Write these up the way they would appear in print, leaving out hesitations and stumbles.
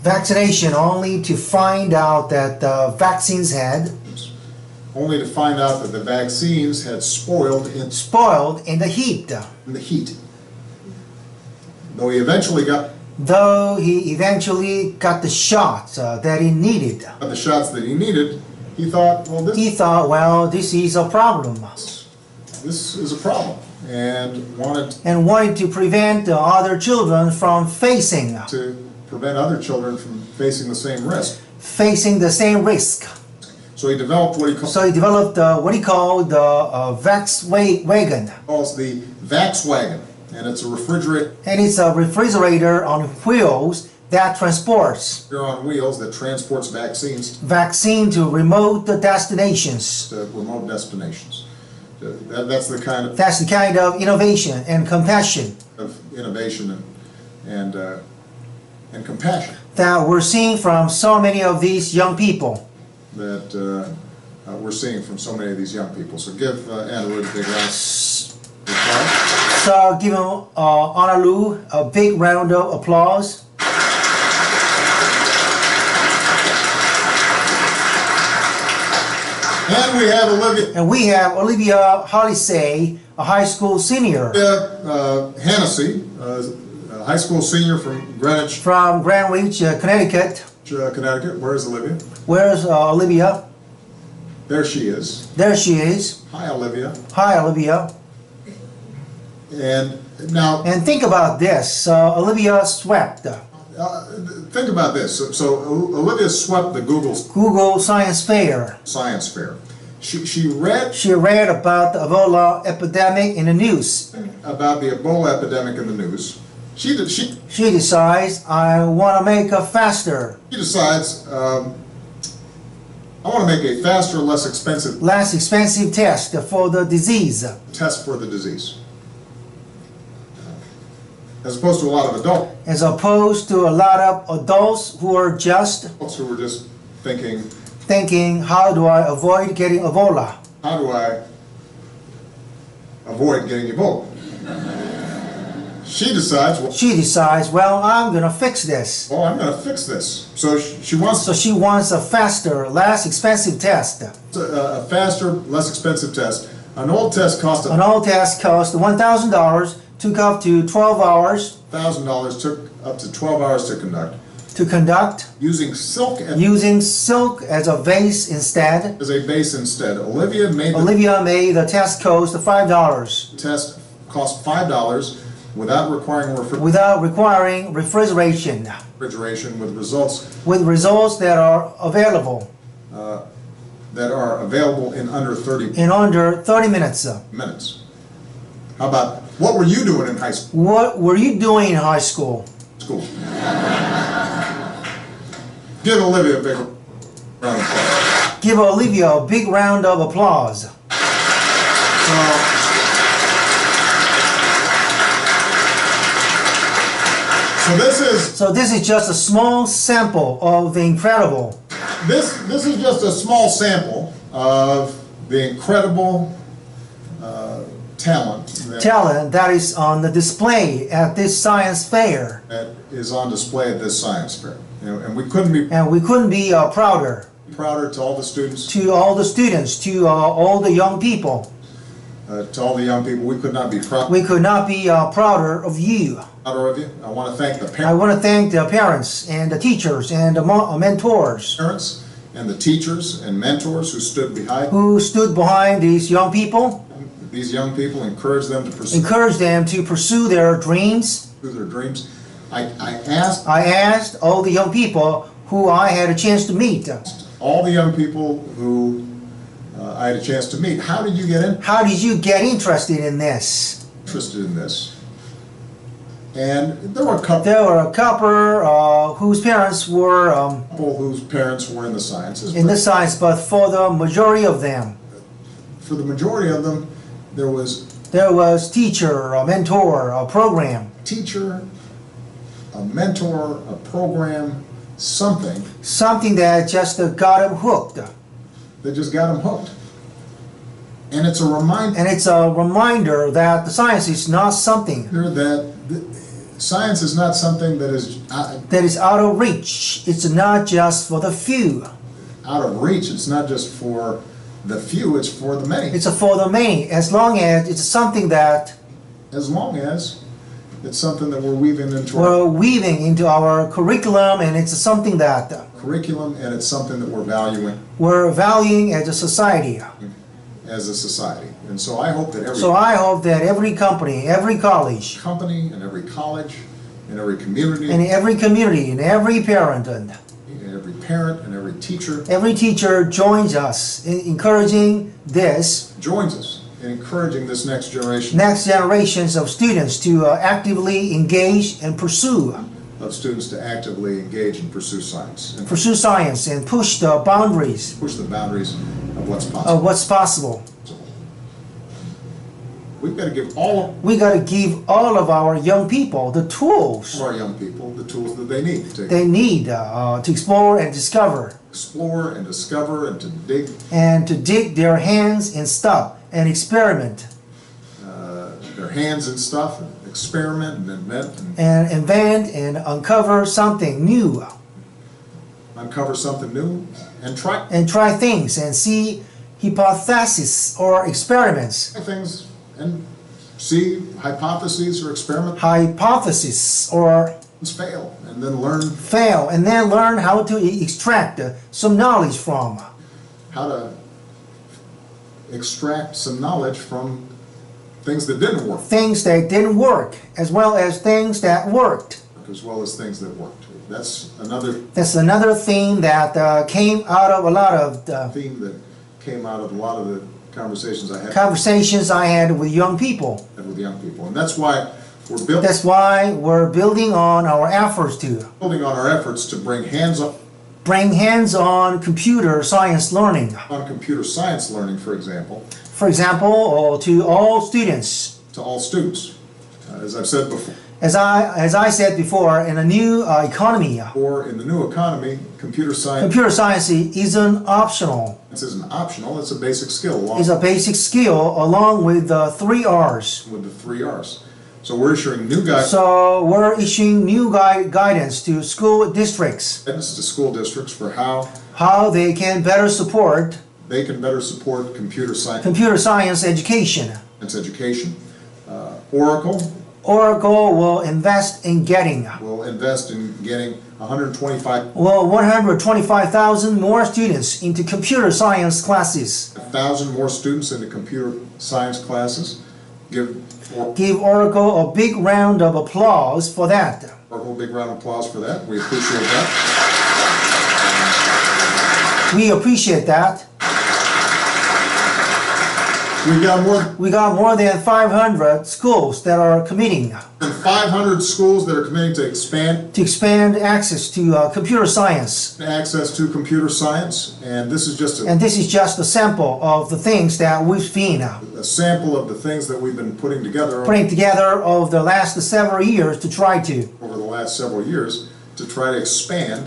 vaccination only to find out that the vaccines had only to find out that the vaccines had spoiled in the heat. Though he eventually got the shots that he needed. The shots that he needed, he thought, well, this is a problem. This is a problem, and wanted to prevent other children from facing other children from facing the same risk. So he developed what he called the Vax wagon. Calls the Vax wagon, and it's a refrigerator. And it's a refrigerator on wheels that transports. Vaccine to remote destinations. That's the kind of innovation and compassion. And compassion that we're seeing from so many of these young people. So give Anna a big round. So give Anna Lou a big round of applause. And we have Olivia Hollisay, a high school senior. Hennessy, a high school senior from Greenwich. From Greenwich, Connecticut. Where's Olivia? Where's Olivia? There she is. Hi, Olivia. And think about this. Olivia swept. Think about this. So Olivia swept the Google Science Fair. She read about the Ebola epidemic in the news. She decides, I want to make a faster. She decides, I want to make a faster, less expensive test for the disease. As opposed to a lot of adults who are just thinking, how do I avoid getting Ebola? She decides, well, I'm going to fix this. So she wants a faster, less expensive test. A faster, less expensive test. An old test cost $1,000, took up to 12 hours. $1,000 took up to 12 hours to conduct. Using silk as a base instead. Olivia made the test cost $5. The test cost $5 without requiring refrigeration. With results that are available. In under 30 minutes. How about, what were you doing in high school? Give Olivia a big round of applause. Give Olivia a big round of applause. So this is just a small sample of the incredible. This is just a small sample of the incredible talent that is on the display at this science fair. And we couldn't be prouder. To all the students. To all the young people. We could not be proud. We could not be prouder of you. I want to thank the parents. I want to thank the parents and the teachers and the mentors. Parents and the teachers and mentors who stood behind these young people. These young people encouraged them to pursue their dreams. I asked all the young people who I had a chance to meet. All the young people who I had a chance to meet. How did you get in? How did you get interested in this? And there were a couple. Whose parents were in the sciences. But for the majority of them. There was teacher, a mentor, a program. A mentor, a program, something. Something that just got them hooked. And it's a reminder. that the science is not something Science is not something that is out of reach. It's not just for the few. out of reach. It's not just for the few, it's for the many. It's for the many, as long as it's something that As long as it's something that we're weaving into we're our weaving into our curriculum, and it's something that curriculum, and it's something that we're valuing we're valuing as a society. as a society. And so I hope that So I hope that every company, every college, company and every college and every community and every community, and every parent, and every parent and every teacher every teacher joins us in encouraging this joins us in encouraging this next generation next generations of students to actively engage and pursue of students to actively engage and pursue science and and push the boundaries push the boundaries of what's possible. of what's possible. We've got to give We got to give all of our young people the tools our young people the tools that they need to they need to explore and discover, explore and discover and to dig and to dig their hands in stuff and experiment their hands and stuff and experiment and invent and uncover something new uncover something new and try things and see hypotheses or experiments. things and see hypotheses or experiments Hypothesis or fail and then learn fail, and then learn how to extract some knowledge from. how to extract some knowledge from things that didn't work Things that didn't work, as well as things that worked. as well as things that worked. That's another theme that came out of a lot of theme that came out of a lot of the conversations I had with young people. And that's why we're building on our efforts to bring hands-on computer science learning. On computer science learning, for example, to all students. To all students, as I've said before. As I said before, in a new economy. Or in the new economy, computer science. Computer science isn't optional. This isn't optional. It's a basic skill. It's a basic skill along with the 3 R's. With the 3 R's. So we're issuing new guidance. So we're issuing new guidance to school districts. Guidance to school districts for how they can better support. They can better support computer science. Computer science education. It's education. Oracle will invest in getting. Will invest in getting 125. Well, 125,000 more students into computer science classes. 1,000 more students into computer science classes. Give Oracle a big round of applause for that. Oracle, a big round of applause for that. We appreciate that. We appreciate that. We got more than 500 schools that are committing. And 500 schools that are committing to expand access to computer science. Access to computer science, and this is just a sample of the things that we've seen. A sample of the things that we've been putting together over the last several years to try to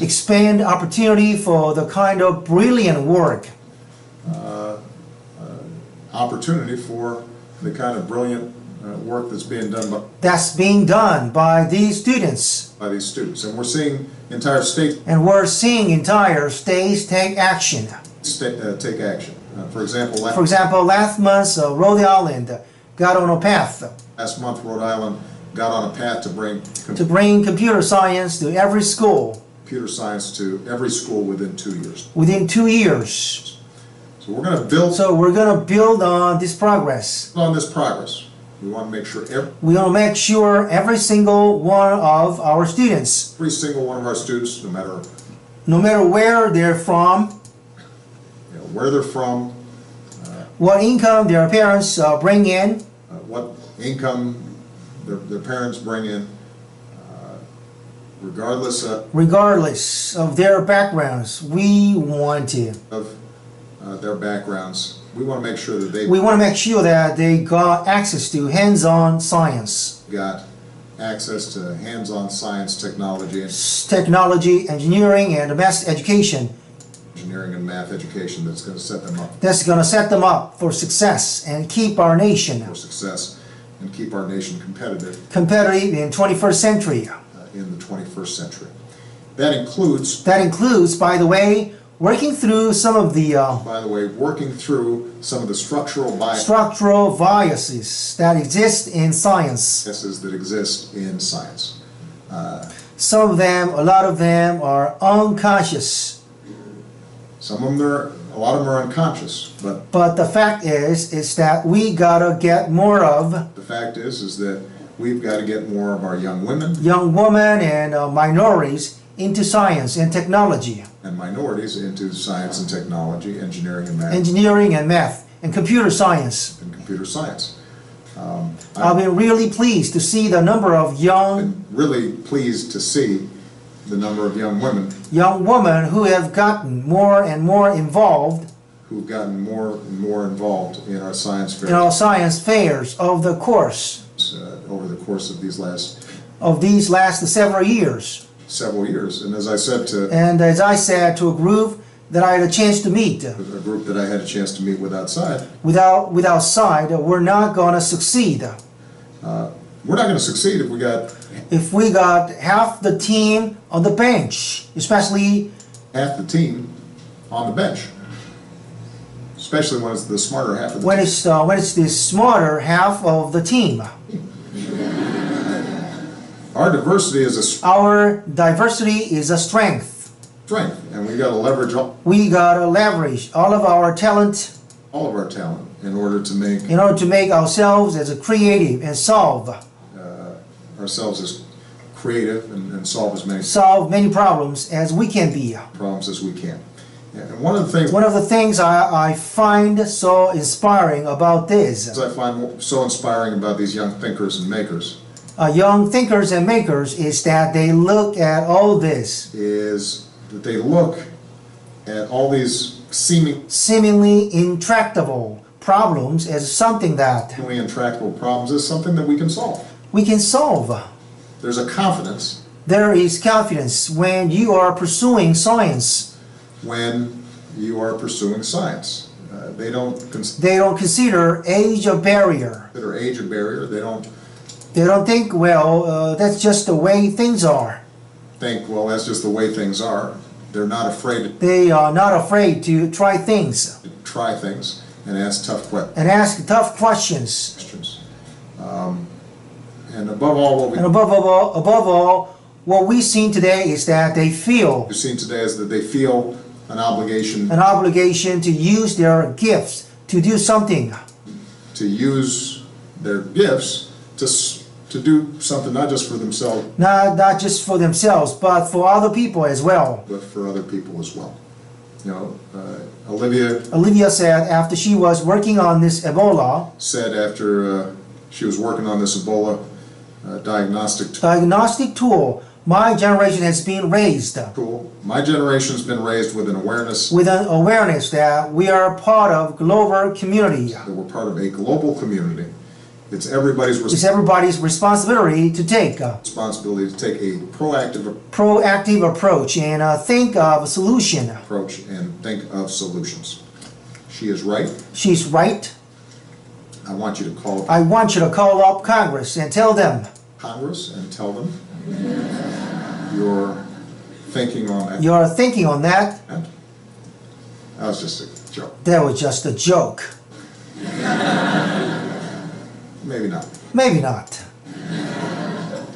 expand opportunity for the kind of brilliant work. Opportunity for the kind of brilliant work that's being done by these students. And we're seeing entire states. Take action. Take action. For example, last month, Rhode Island got on a path. Last month, Rhode Island got on a path to bring computer science to every school. Computer science to every school within 2 years. Within 2 years. So we're going to build. So we're going to build on this progress. On this progress, we want to make sure. We want to make sure every single one of our students. Every single one of our students, no matter where they're from. Where they're from. What income their parents bring in. What income their parents bring in. Regardless of their backgrounds, we want to. Their backgrounds. We want to make sure that they got access to hands-on science. Got access to hands-on science, technology, engineering, and math education. Engineering and math education that's going to set them up for success and keep our nation. and keep our nation competitive in 21st century. In the 21st century. That includes, By the way, working through some of the structural biases that exist in science. That exist in science. A lot of them are unconscious. A lot of them are unconscious, but the fact is that we gotta get more of. The fact is that we've got to get more of our young women and minorities into science and technology. And minorities into science and technology, engineering and math, and computer science. I've been really pleased to see the number of young women who have gotten more and more involved in our science fairs over the course of these last several years. And as I said to a group that I had a chance to meet, without side, we're not going to succeed. We're not going to succeed if we got half the team on the bench, especially half the team on the bench, especially when it's the smarter half of the when team. When it's the smarter half of the team. Our diversity is a strength, and we got to leverage all of our talent in order to make ourselves as a creative and solve many problems as we can be. And one of the things I find so inspiring about this, these young thinkers and makers, is that they look at all this, these seemingly intractable problems as something that we can solve. There's a confidence. There is confidence when you are pursuing science. They don't consider age a barrier. They don't think, that's just the way things are. That's just the way things are. They're not afraid. They are not afraid to try things. And ask tough questions. And above all, what we've seen today is that they feel an obligation to use their gifts to do something. To use their gifts to do something not just for themselves. Not just for themselves, but for other people as well. Olivia said after she was working on this Ebola. Diagnostic tool. My generation has been raised. My generation has been raised with an awareness. That we are part of global community. That we're part of a global community. It's everybody's responsibility to take a proactive approach and think of a solution. She is right. She's right. I want you to call up Congress and tell them. You're thinking on that. You're thinking on that. That was just a joke. That was just a joke. Maybe not.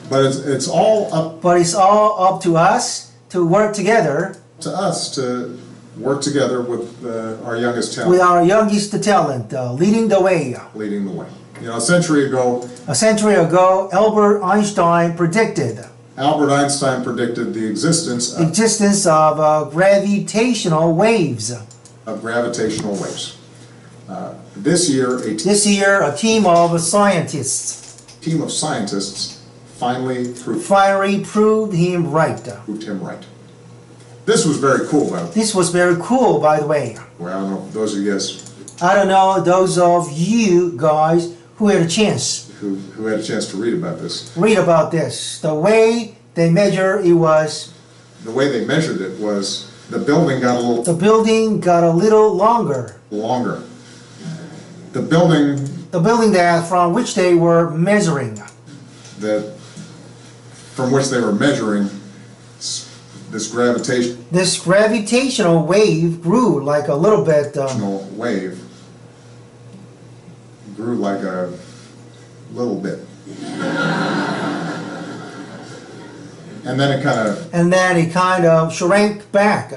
But it's all up to us to work together. With our youngest talent. Leading the way. A century ago, Albert Einstein predicted the existence of gravitational waves. This year, a team of scientists finally proved him right. This was very cool, by the way. Well, I don't know those of you guys. I don't know those of you guys who had a chance. Who had a chance to read about this. The way they measured it was. The building got a little. The building got a little longer. The building The building that from which they were measuring. That from which they were measuring this gravitational wave grew like a little bit. Wave grew like a little bit. And then it kind of shrank back.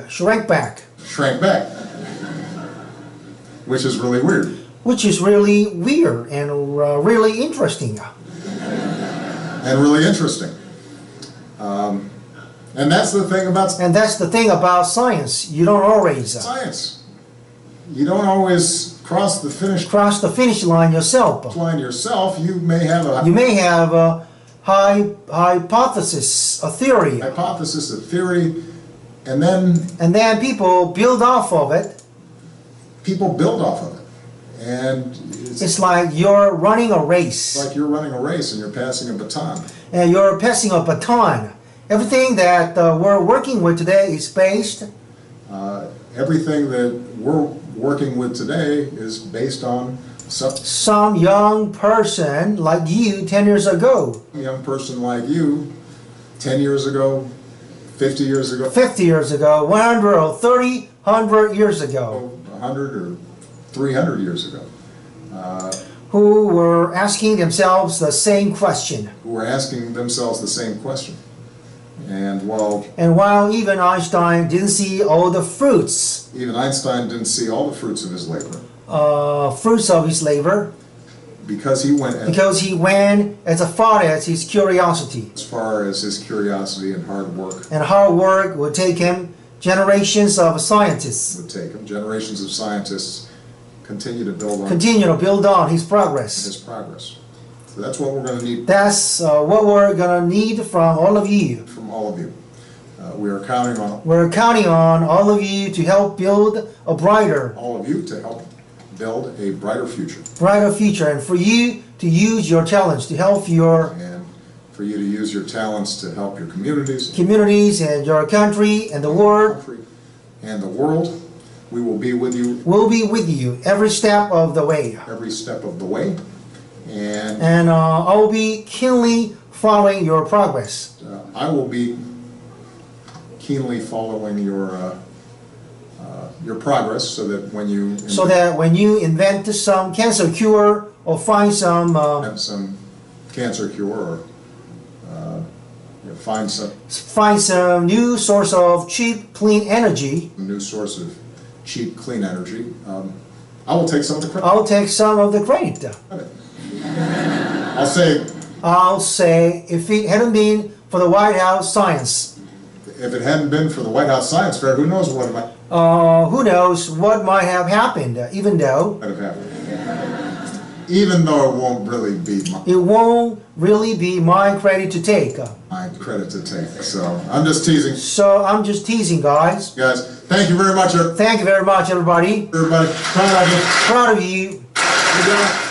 Which is really weird. Which is really weird and really interesting. And that's the thing about science. You don't always cross the finish line yourself. You may have a hypothesis, a theory, and then people build off of it. And it's like you're running a race. and you're passing a baton. And you're passing a baton. Everything that we're working with today is based. Everything that we're working with today is based on some young person like you 10 years ago. A young person like you 10 years ago, 50 years ago. 50 years ago, 100 or 30, 100 years ago. 100 or 300 years ago. Who were asking themselves the same question. And while even Einstein didn't see all the fruits. Even Einstein didn't see all the fruits of his labor. Because he went as far as his curiosity. As far as his curiosity and hard work. And hard work would take him generations of scientists. Continue to build on his progress. So that's what we're going to need. That's what we're going to need from all of you. We're counting on all of you to help build a brighter. Future. Brighter future, and for you to use your talents to help your. And for you to use your talents to help your communities. And your country and the world. We will be with you. We'll be with you every step of the way. And I will be keenly following your progress. I will be keenly following your progress, so that when you invent some cancer cure or find some cancer cure, or find some new source of cheap, clean energy. I will take some of the credit. I'll say if it hadn't been for the White House Science. If it hadn't been for the White House Science Fair, who knows what might have happened, even though it won't really be my credit to take. So I'm just teasing. Guys, thank you very much. Thank you very much, everybody. Proud of you. Proud of you. Good job.